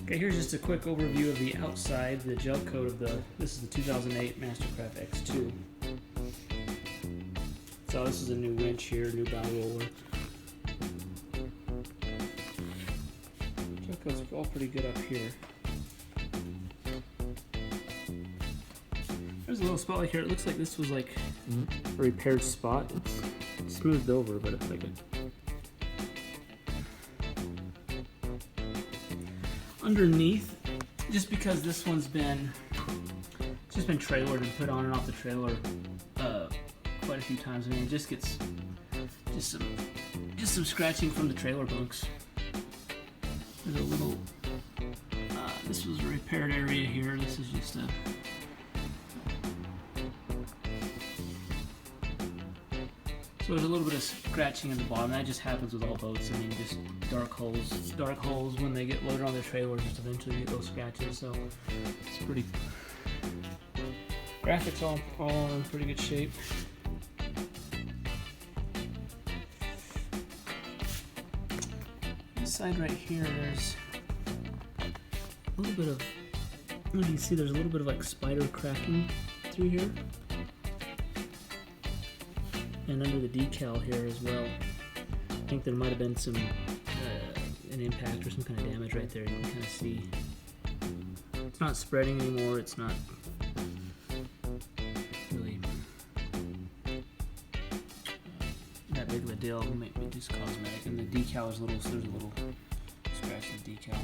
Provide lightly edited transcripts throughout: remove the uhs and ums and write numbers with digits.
Okay, here's just a quick overview of the outside, the gel coat of this is the 2008 Mastercraft X2. So this is a new winch here, new bow roller. Gel coat's all pretty good up here. There's a little spot like here. It looks like this was like a repaired spot. It's smoothed over, but it's like underneath, just because this one's been trailered and put on and off the trailer quite a few times. I mean, it just gets just some scratching from the trailer bunks. There's a little. This was a repaired area here. This is just a. So there's a little bit of scratching in the bottom. That just happens with all boats. I mean, just dark holes when they get loaded on their trailers, just eventually get those scratches. So it's pretty. Graphics all in pretty good shape. This side right here, there's a little bit of. You can see there's a little bit of like spider cracking through here. And under the decal here as well. I think there might have been some an impact or some kind of damage right there. You can kind of see it's not spreading anymore. It's not really that big of a deal. Maybe just cosmetic. And the decal is there's a little scratch in the decal.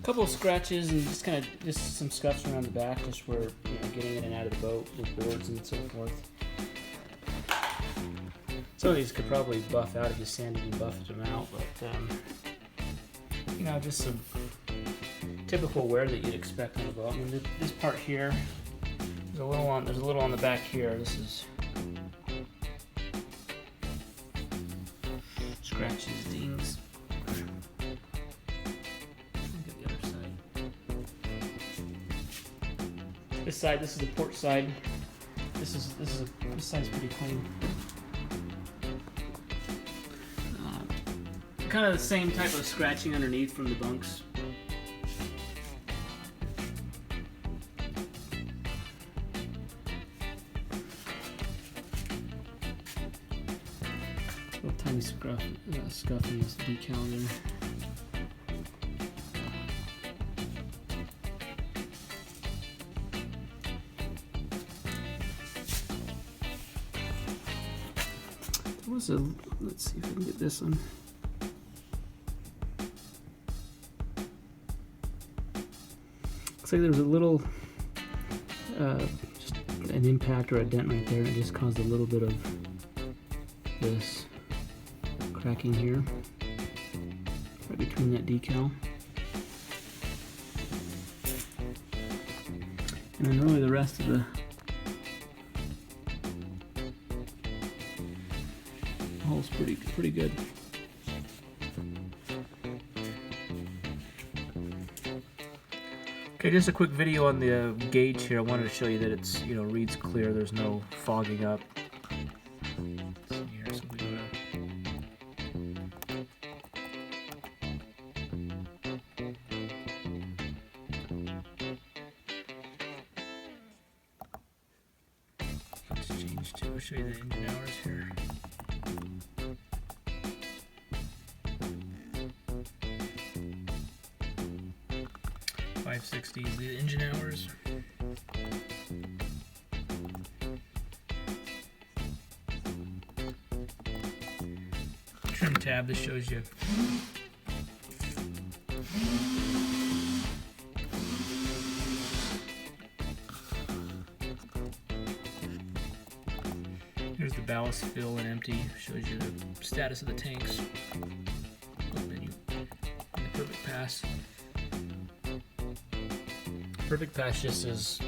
Couple of scratches and just some scuffs around the back, just where getting in and out of the boat with boards and so forth. Some of these could probably buff out if you sanded and buffed them out, but just some typical wear that you'd expect on a boat. I mean, this part here, there's a little on the back here. This is scratches, dings. This side, this is the port side. This side's pretty clean. Kind of the same type of scratching underneath from the bunks. Little tiny scuff in this decal there. Let's see if I can get this one. Looks like there was a little, just an impact or a dent right there, and it just caused a little bit of this cracking here, right between that decal. And then really the rest of the hole's pretty good. Okay, just a quick video on the gauge here. I wanted to show you that it's reads clear. There's no fogging up. Here, so we go let's change to. I'll show you the engine hours here. .560 is the engine hours. Trim tab, this shows you here's the ballast fill and empty, shows you the status of the tanks. And then the perfect pass. Perfect pass just is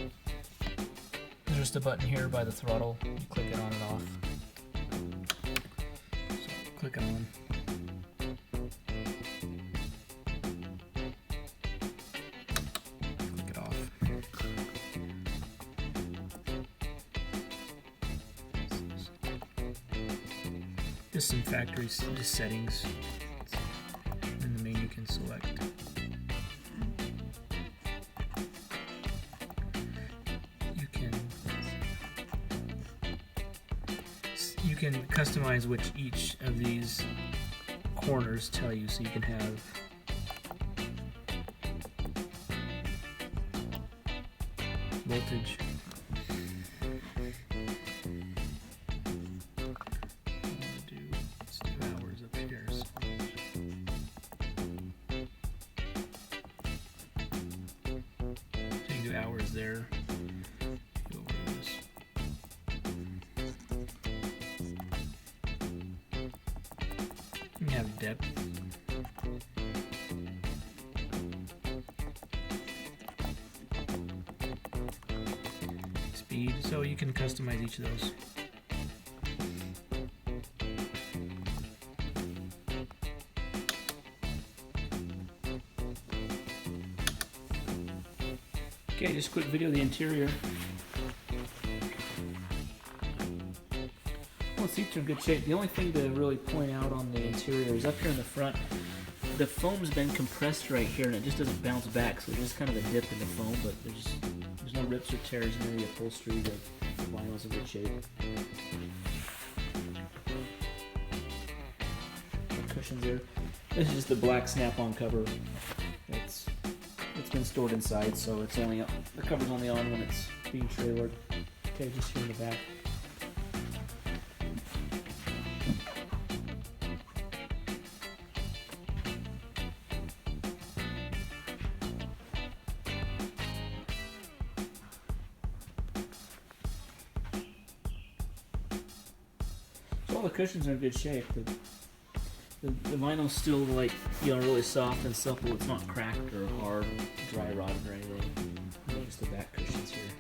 there's just a button here by the throttle. You click it on and off. So click it on. Click it off. Just some factory settings. can select. You can customize which each of these corners tell you, so you can have voltage. Let's do hours up here. So you can do hours there. Go over to this. You can have depth. Speed, so you can customize each of those. Okay, just a quick video of the interior. Well, the seats are in good shape. The only thing to really point out on the interior is up here in the front, the foam's been compressed right here and it just doesn't bounce back, so there's just kind of a dip in the foam, but there's no rips or tears in the upholstery. The vinyl's in good shape. The cushions there. This is just the black snap-on cover. It's been stored inside, so it's only the cover's only on when it's being trailered. Okay, just here in the back. So all the cushions are in good shape. The vinyl's still really soft and supple. It's not cracked or hard, dry rotted or anything. Just the back cushions here.